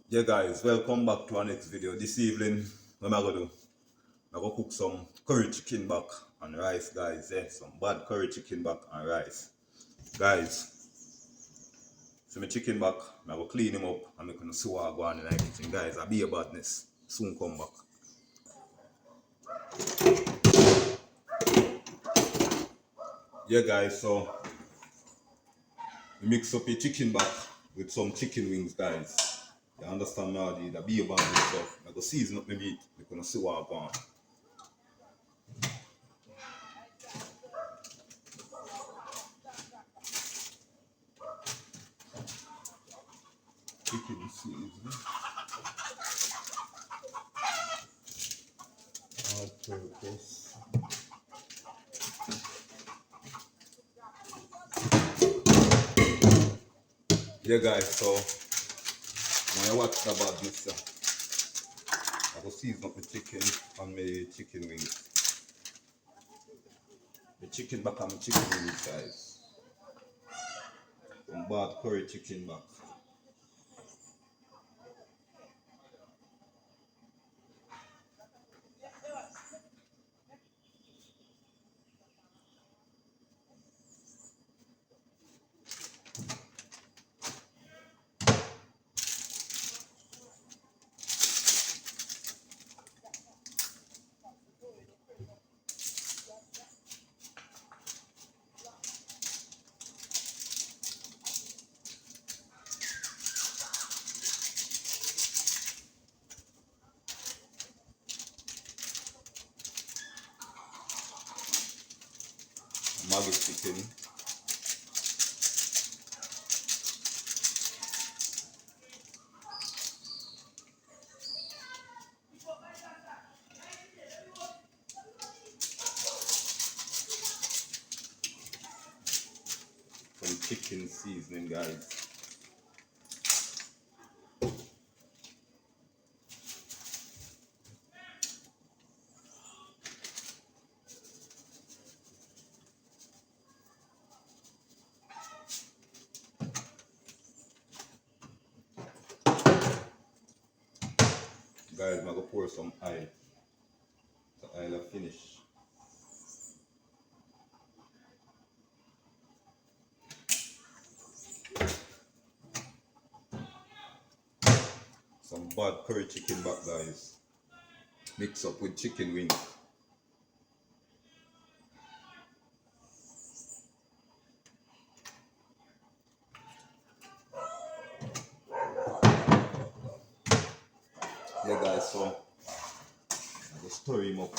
Yeah guys, welcome back to our next video. This evening, what am I gonna do? I'm gonna cook some curry chicken back and rice, guys. Yeah, some bad curry chicken back and rice. Guys, so my chicken back, I'm gonna clean him up and I'm gonna see what I go on in the kitchen. Guys, I'll be a badness. Soon come back. Yeah guys, so we mix up a chicken back with some chicken wings, guys. You understand now? The be a badness stuff. I'm gonna season up my meat. We're gonna see what I go on. Chicken season. All purpose. Yeah guys, so when I watch about this, I will season up the chicken and my chicken wings. The chicken back and my chicken wings, guys. Some bad curry chicken back. Maggot chicken. Some chicken seasoning, guys. Guys, I'm gonna pour some oil. The oil will finish. Some bad curry chicken back, guys. Mix up with chicken wings. Yeah guys, so I just stir him up.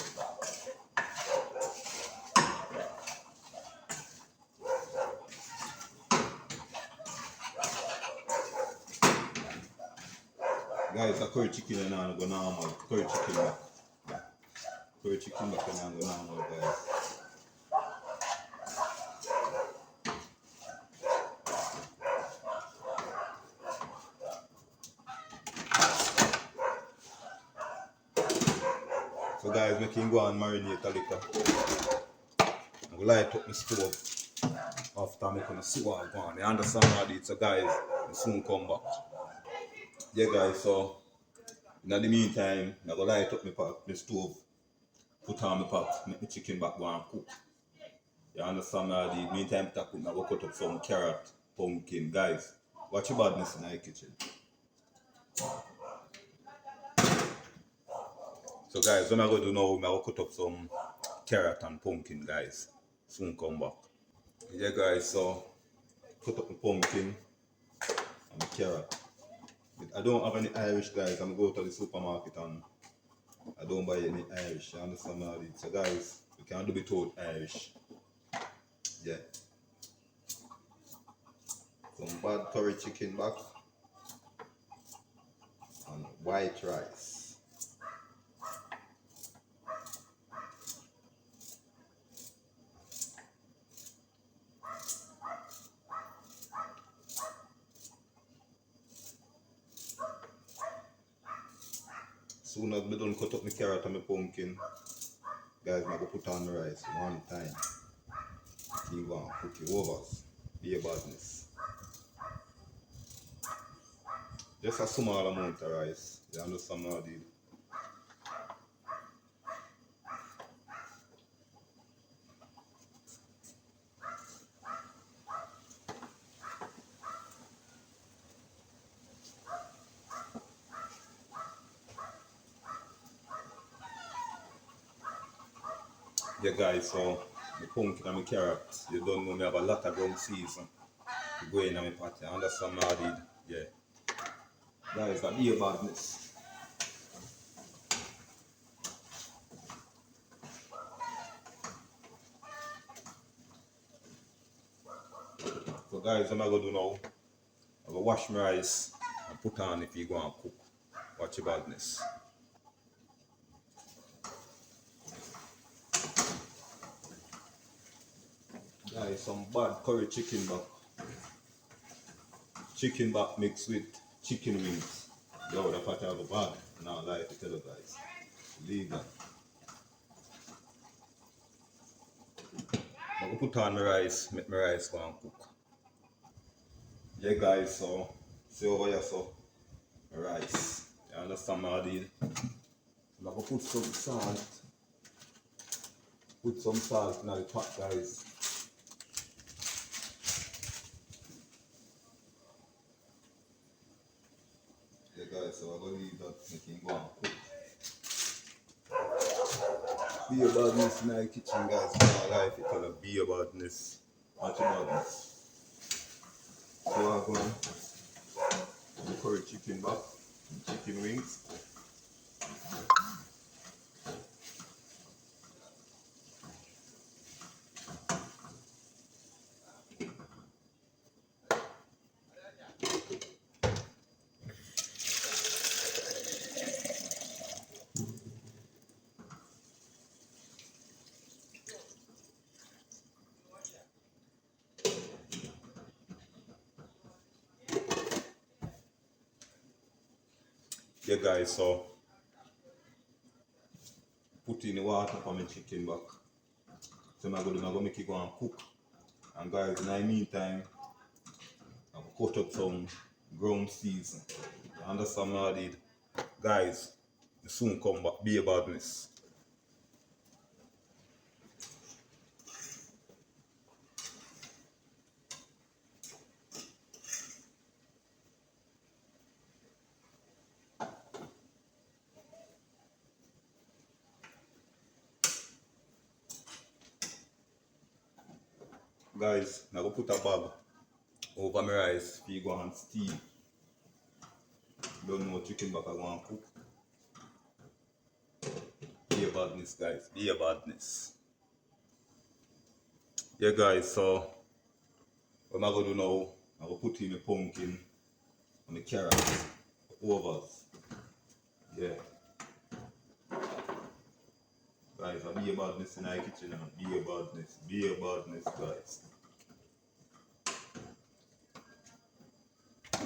Guys, the curry chicken and I'm go normal. Curry chicken back. Curry chicken back and I'm go normal, guys. So guys, we can go and marinate a little. I'm gonna light up my stove after I'm gonna see what I go on. You understand how it? So guys, we soon come back. Yeah guys, so in the meantime, I'm gonna light up my stove, put on my pot, make my chicken back go and cook. You understand how the meantime to cook, I'm gonna cut up some carrot, pumpkin. Guys, watch your badness in the kitchen. So guys, what I'm gonna do now, I'm gonna cut up some carrot and pumpkin, guys. Soon come back. Yeah guys, so cut up the pumpkin and the carrot. I don't have any Irish, guys. I'm going to go to the supermarket and I don't buy any Irish. You understand how it? So guys, we can do it without Irish. Yeah. Some bad curry chicken back and white rice. Soon as I done cut up my carrot and my pumpkin, guys, I'm going to put on the rice one time. You want to cook it over. Be a badness. Just a small amount of rice. You understand what I did? Yeah guys, so the pumpkin and the carrot, you don't know me have a lot of ground season to go in my pot. You understand what I did? Yeah. Guys, that be a badness. So guys, what am I gonna do now? I'm gonna wash my rice and put on if you go and cook. Watch your badness. Guys, some bad curry chicken back. Chicken back mixed with chicken wings. Yo, the pot have a bad. Now I like to tell you guys. Legal. I'm gonna put on my rice, make my rice go and cook. Yeah guys, so see over here so rice. You understand what I did? I'm gonna put some salt. Put some salt in the pot guys. Yeah guys, so I'm gonna leave that making go and cook. Be a badness in the kitchen guys. In my life it's gonna be a badness. Watch your badness. So I'm going to curry chicken back, chicken wings. Yeah guys, so put in the water for my chicken back. So I'm gonna make it go and cook. And guys, in the meantime, I'm gonna cut up some ground season. You understand what I did? Guys, soon come back, be a badness. Guys, I'm gonna put a bag over my rice for you go and steam. Don't know chicken back I want to cook. Be a badness guys, be a badness. Yeah guys, so what I'm gonna do now, I'm gonna put in the pumpkin and the carrots, overs. Yeah. Guys, I be a badness in the kitchen and be a badness guys.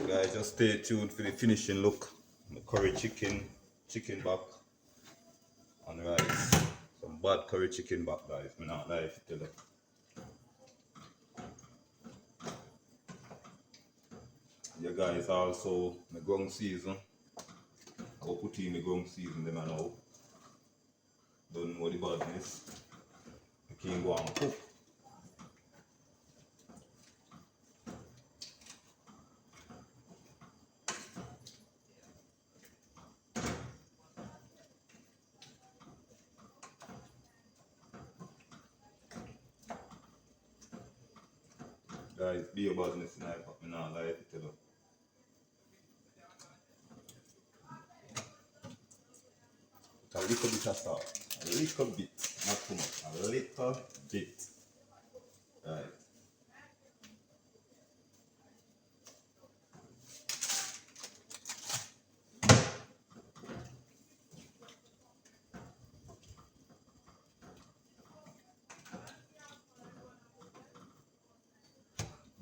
Guys, just stay tuned for the finishing look. The curry chicken, chicken back, and rice. Some bad curry chicken back, guys. I'm not lying to tell you. Yeah, guys, also my ground season. I'll put in the ground season them now. Don't know the badness. I can go and cook. Guys, be a badness in but I'm not lying to tell you. A little bit of salt. A little bit, not too much. A little bit. Right.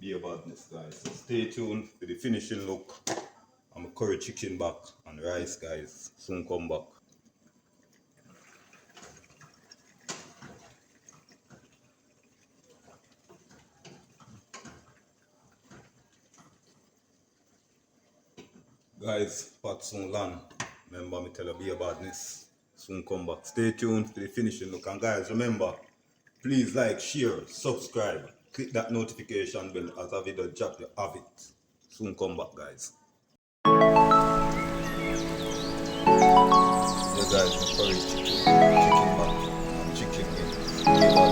Be a badness, guys. So stay tuned for the finishing look. I'm a curry chicken back and rice, guys. Soon come back. Guys, pot soon land. Remember me tell you be a badness. Soon come back. Stay tuned to the finishing look. And guys, remember, please like, share, subscribe. Click that notification bell as a video drop, you have it. Soon come back, guys. Yeah guys, my curry chicken back and chicken wings.